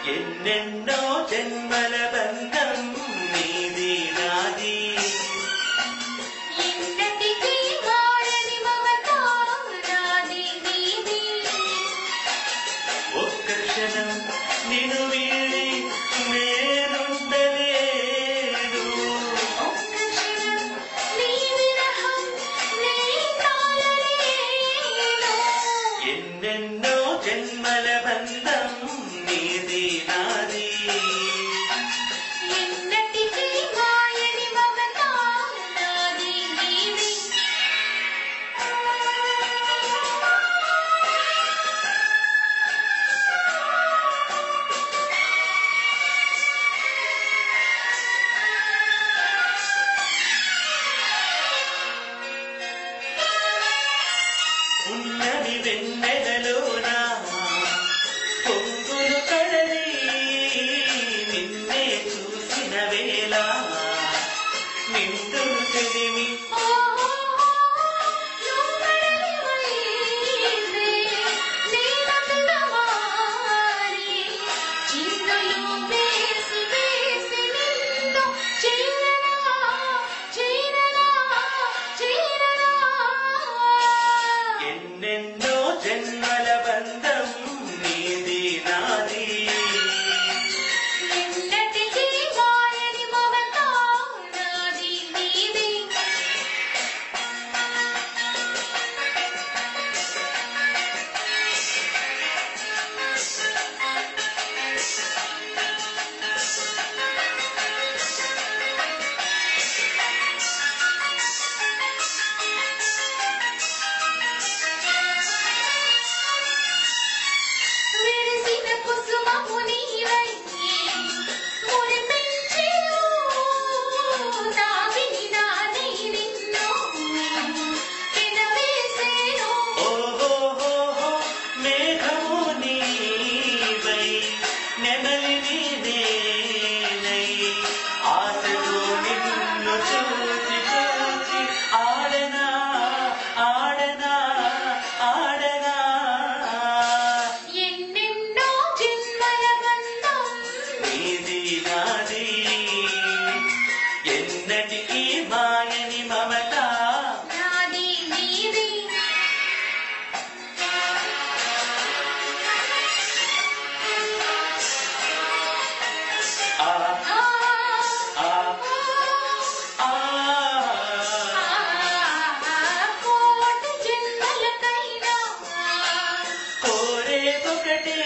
ఎన్నెన్నో జన్మల బంధం నీది నాది ఎన్నటికీ మారని మమత నాది నీది ఒక్క క్షణం నిన్ను వీడి నేనుండలేను ఒక్క క్షణం నీ విరహం నే తాళలేను ఎన్నెన్నో జన్మల బంధం నీది నాది ఎన్నటికీ మాయని మమత నాది నీది ఉన్నది వెన్నెలలోన పొంగులు కడలి నిన్నే చూసిన వేళ నిండు తెలివి ఎన్నెన్నో జన్మల బంధం నీది నాది ఎన్నటికీ మాయని మమత నాది నీది విరిసిన కుసుమము నీవై మురిపించెను దావిని నాదై నిన్ను తినవేసెను ఓహోహోహో మేఘము నీవై నెమలిని నేనై ఆశతో నిన్ను చూచి చూచి ఆడనా ఆడనా ఆడనా ఎన్నెన్నో జన్మల బంధం నీది నాది ఎన్నటికీ మాయని మమత నాది నీది ఆ ఆ ఆ ఆ కోటి జన్మలకైనా కోరేదొకటే